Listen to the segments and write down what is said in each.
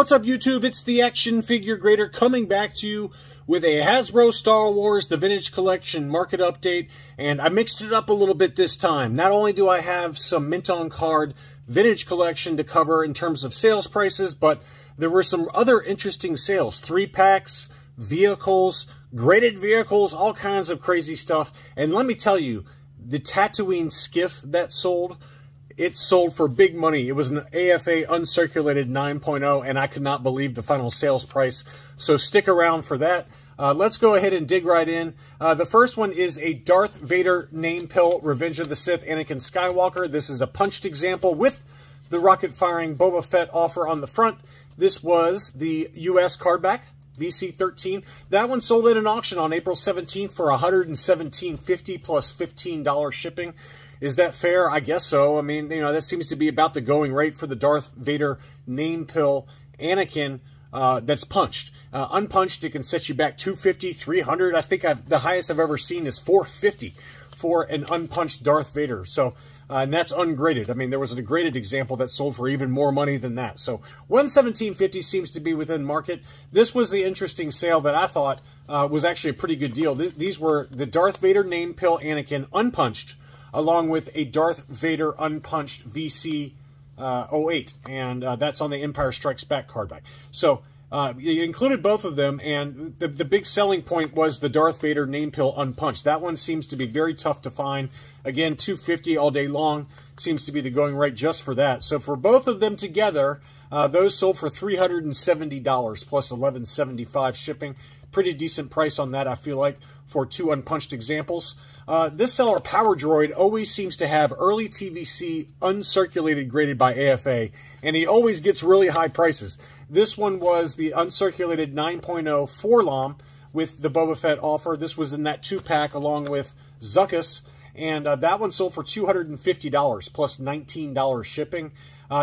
What's up, YouTube? It's the Action Figure Grader coming back to you with a Hasbro Star Wars The Vintage Collection market update, and I mixed it up a little bit this time. Not only do I have some mint on card Vintage Collection to cover in terms of sales prices, but there were some other interesting sales. 3-packs, vehicles, graded vehicles, all kinds of crazy stuff. And let me tell you, the Tatooine skiff that sold, it sold for big money. It was an AFA uncirculated 9.0, and I could not believe the final sales price. So stick around for that. Let's go ahead and dig right in. The first one is a Darth Vader name pill, Revenge of the Sith, Anakin Skywalker. This is a punched example with the rocket-firing Boba Fett offer on the front. This was the U.S. cardback, VC13. That one sold at an auction on April 17th for $117.50 plus $15 shipping. Is that fair? I guess so. I mean, you know, that seems to be about the going rate for the Darth Vader name pill Anakin that's punched. Unpunched, it can set you back $250, $300. I think the highest I've ever seen is $450 for an unpunched Darth Vader. So, and that's ungraded. I mean, there was a graded example that sold for even more money than that. So $117.50 seems to be within market. This was the interesting sale that I thought was actually a pretty good deal. These were the Darth Vader name pill Anakin unpunched, along with a Darth Vader unpunched VC 08, and that's on the Empire Strikes Back cardback. So you included both of them, and the big selling point was the Darth Vader name pill unpunched. That one seems to be very tough to find. Again, $250 all day long seems to be the going rate just for that. So for both of them together, those sold for $370 plus $11.75 shipping. Pretty decent price on that, I feel like, for two unpunched examples. This seller, Power Droid, always seems to have early TVC uncirculated graded by AFA, and he always gets really high prices. This one was the uncirculated 9.0 4-LOM with the Boba Fett offer. This was in that 2-pack along with Zuckuss, and that one sold for $250 plus $19 shipping.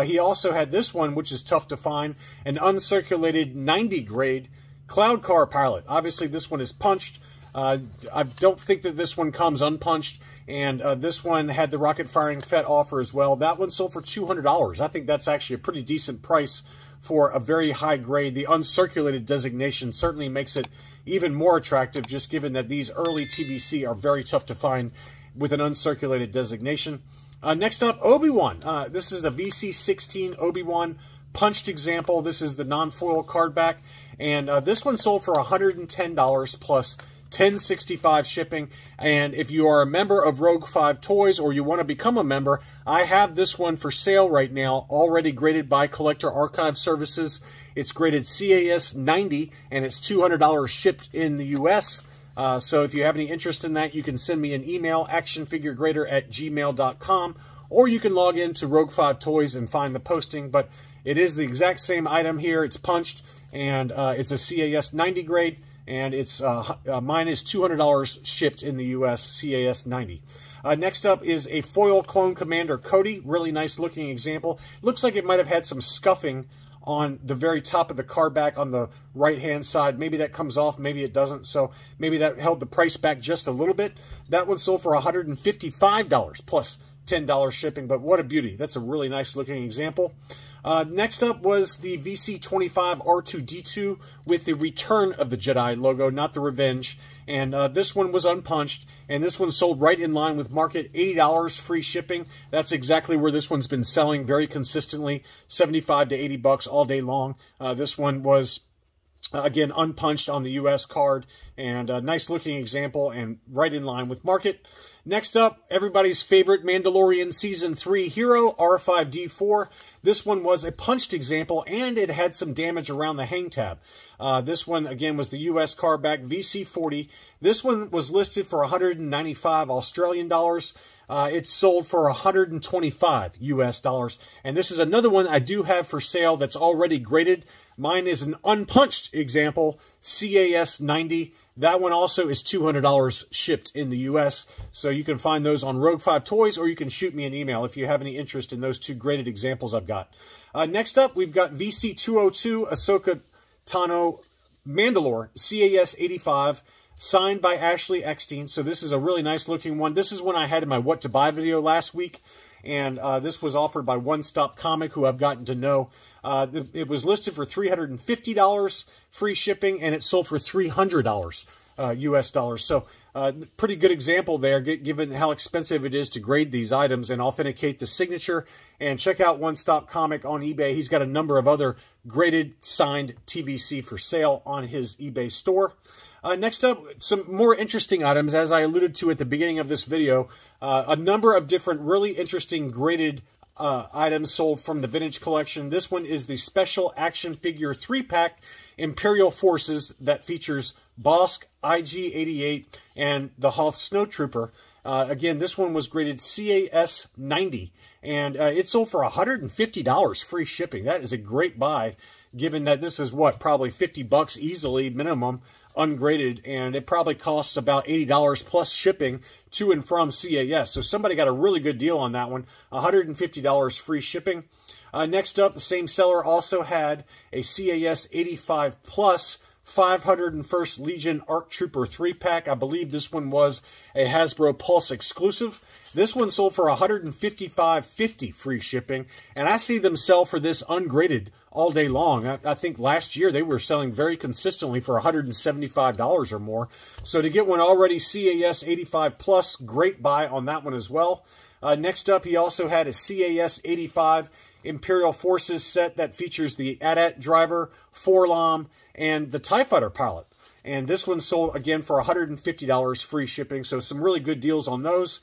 He also had this one, which is tough to find, an uncirculated 90 grade Cloud Car Pilot. Obviously, this one is punched. I don't think that this one comes unpunched, and this one had the rocket-firing Fett offer as well. That one sold for $200. I think that's actually a pretty decent price for a very high grade. The uncirculated designation certainly makes it even more attractive, just given that these early TVC are very tough to find with an uncirculated designation. Next up, Obi-Wan. This is a VC16 Obi-Wan punched example. This is the non-foil cardback, and this one sold for $110 plus $10.65 shipping. And if you are a member of Rogue 5 Toys or you want to become a member, I have this one for sale right now, already graded by Collector Archive Services. It's graded CAS 90, and it's $200 shipped in the U.S. So if you have any interest in that, you can send me an email, actionfiguregrader@gmail.com, or you can log in to Rogue 5 Toys and find the posting. But it is the exact same item here. It's punched, and it's a CAS 90 grade, and it's mine is $200 shipped in the U.S. CAS 90. Next up is a foil Clone Commander Cody. Really nice looking example. Looks like it might have had some scuffing on the very top of the cardback on the right-hand side. Maybe that comes off, maybe it doesn't. So maybe that held the price back just a little bit. That one sold for $155 plus $10 shipping, but what a beauty. That's a really nice looking example. Next up was the VC25 R2-D2 with the Return of the Jedi logo, not the Revenge. And this one was unpunched, and this one sold right in line with market, $80 free shipping. That's exactly where this one's been selling very consistently, $75 to $80 all day long. This one was, again, unpunched on the U.S. card, and a nice looking example and right in line with market. Next up, everybody's favorite Mandalorian Season 3 hero, R5-D4. This one was a punched example, and it had some damage around the hang tab. This one, again, was the U.S. cardback, VC40. This one was listed for 195 Australian dollars. It sold for 125 U.S. dollars. And this is another one I do have for sale that's already graded. Mine is an unpunched example, CAS 90. That one also is $200 shipped in the U.S., so you can find those on Rogue 5 Toys, or you can shoot me an email if you have any interest in those two graded examples I've got. Next up, we've got VC202 Ahsoka Tano Mandalore, CAS 85, signed by Ashley Eckstein. So this is a really nice looking one. This is one I had in my What to Buy video last week, and this was offered by One Stop Comic, who I've gotten to know. It was listed for $350 free shipping, and it sold for $300 US dollars. So pretty good example there, given how expensive it is to grade these items and authenticate the signature. And check out One Stop Comic on eBay. He's got a number of other graded signed TVC for sale on his eBay store. Next up, some more interesting items. As I alluded to at the beginning of this video, a number of different really interesting graded items sold from the Vintage Collection. This one is the Special Action Figure 3-pack Imperial Forces that features Bosk, IG-88, and the Hoth Snowtrooper. Again, this one was graded CAS 90, and it sold for $150 free shipping. That is a great buy, given that this is, what, probably 50 bucks easily, minimum, ungraded, and it probably costs about $80 plus shipping to and from CAS. So somebody got a really good deal on that one, $150 free shipping. Next up, the same seller also had a CAS 85 plus 501st Legion ARC Trooper 3-pack. I believe this one was a Hasbro Pulse exclusive. This one sold for $155.50 free shipping, and I see them sell for this ungraded all day long. I think last year they were selling very consistently for $175 or more. So to get one already CAS 85 plus, great buy on that one as well. Next up, he also had a CAS 85 Imperial Forces set that features the AT-AT driver, 4-LOM, and the TIE Fighter pilot. And this one sold, again, for $150 free shipping, so some really good deals on those.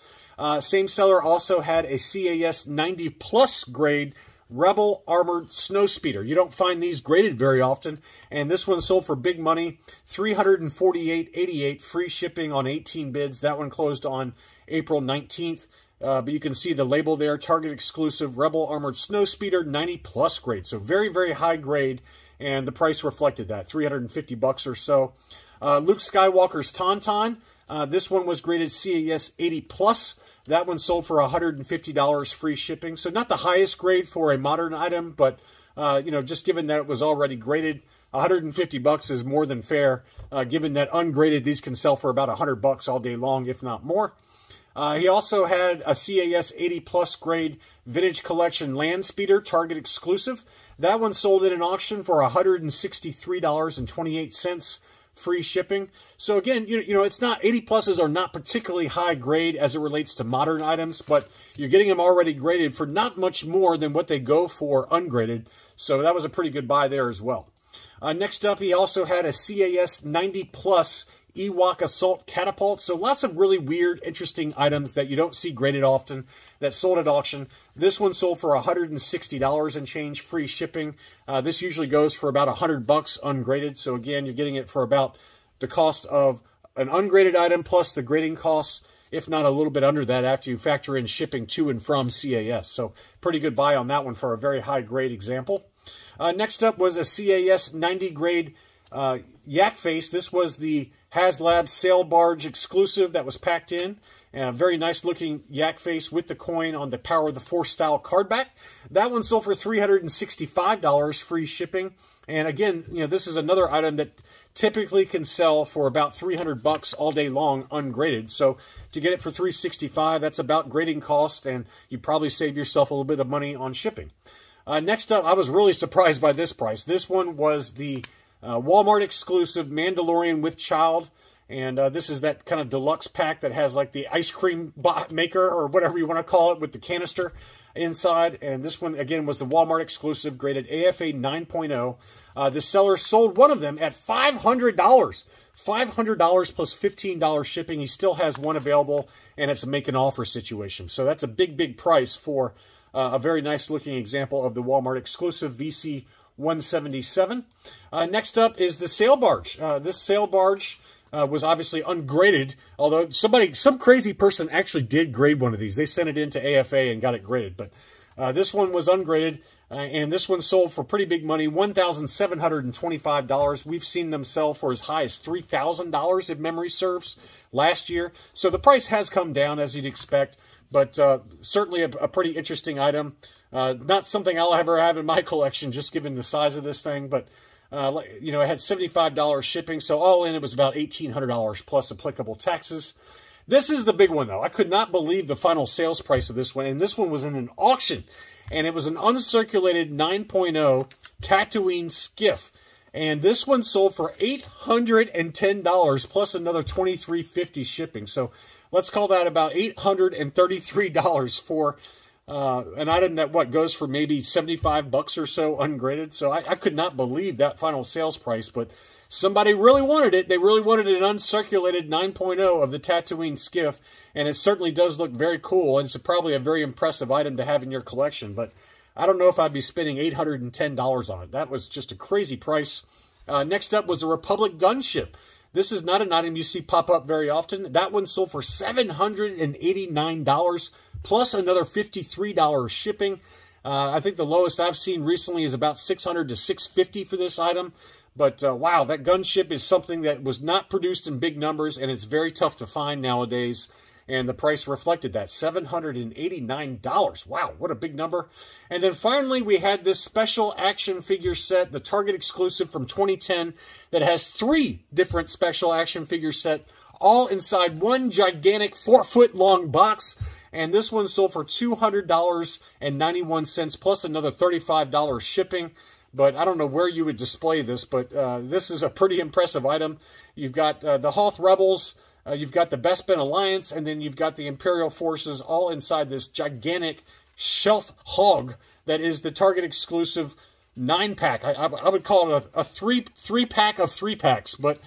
Same seller also had a CAS 90 plus grade Rebel Armored Snowspeeder. You don't find these graded very often, and this one sold for big money, $348.88 free shipping on 18 bids. That one closed on April 19th. But you can see the label there, Target exclusive Rebel Armored Snowspeeder 90 plus grade. So very, very high grade, and the price reflected that, 350 bucks or so. Luke Skywalker's Tauntaun. This one was graded CAS 80 plus. That one sold for $150 free shipping. So not the highest grade for a modern item, but you know, just given that it was already graded, 150 bucks is more than fair. Given that ungraded, these can sell for about 100 bucks all day long, if not more. He also had a CAS 80 plus grade Vintage Collection Land Speeder, Target exclusive. That one sold at an auction for $163.28 free shipping. So again, you know, it's not, 80 pluses are not particularly high grade as it relates to modern items, but you're getting them already graded for not much more than what they go for ungraded. So that was a pretty good buy there as well. Next up, he also had a CAS 90 plus Ewok Assault Catapult. So lots of really weird, interesting items that you don't see graded often that sold at auction. This one sold for $160 and change free shipping. This usually goes for about 100 bucks ungraded. So again, you're getting it for about the cost of an ungraded item plus the grading costs, if not a little bit under that after you factor in shipping to and from CAS. So pretty good buy on that one for a very high grade example. Next up was a CAS 90 grade Yak Face. This was the HasLab Sail Barge exclusive that was packed in. Very nice looking Yak Face with the coin on the Power of the Force style card back. That one sold for $365 free shipping. And again, you know, this is another item that typically can sell for about 300 bucks all day long ungraded. So to get it for $365, that's about grading cost, and you probably save yourself a little bit of money on shipping. Next up, I was really surprised by this price. This one was the Walmart exclusive Mandalorian with Child, and this is that kind of deluxe pack that has like the ice cream maker or whatever you want to call it with the canister inside. And this one again was the Walmart exclusive, graded AFA 9.0. The seller sold one of them at $500. $500 plus $15 shipping. He still has one available, and it's a make an offer situation. So that's a big, big price for a very nice looking example of the Walmart exclusive VC 177. Next up is the sail barge. This sail barge was obviously ungraded, although some crazy person actually did grade one of these. They sent it into AFA and got it graded, but this one was ungraded, and this one sold for pretty big money, $1,725. We've seen them sell for as high as $3,000 if memory serves last year. So the price has come down as you'd expect, but certainly a pretty interesting item. Not something I'll ever have in my collection, just given the size of this thing, but you know, it had $75 shipping, so all in it was about $1,800 plus applicable taxes. This is the big one, though. I could not believe the final sales price of this one, and this one was in an auction, and it was an uncirculated 9.0 Tatooine skiff. And this one sold for $810 plus another $23.50 shipping. So let's call that about $833 for an item that, goes for maybe 75 bucks or so ungraded. So I could not believe that final sales price, but somebody really wanted it. They really wanted an uncirculated 9.0 of the Tatooine skiff, and it certainly does look very cool, and it's probably a very impressive item to have in your collection, but I don't know if I'd be spending $810 on it. That was just a crazy price. Next up was the Republic gunship. This is not an item you see pop up very often. That one sold for $789 plus another $53 shipping. I think the lowest I've seen recently is about $600 to $650 for this item. But wow, that gunship is something that was not produced in big numbers, and it's very tough to find nowadays. And the price reflected that, $789. Wow, what a big number. And then finally, we had this special action figure set, the Target exclusive from 2010, that has 3 different special action figure set, all inside one gigantic 4-foot-long box. And this one sold for $200.91 plus another $35 shipping. But I don't know where you would display this, but this is a pretty impressive item. You've got the Hoth Rebels, you've got the Bespin Alliance, and then you've got the Imperial Forces all inside this gigantic shelf hog that is the Target exclusive 9-pack. I would call it a three-pack of 3-packs, but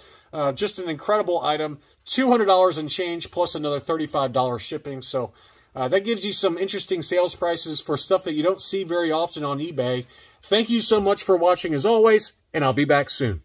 just an incredible item. $200 and change plus another $35 shipping. So that gives you some interesting sales prices for stuff that you don't see very often on eBay. Thank you so much for watching as always, and I'll be back soon.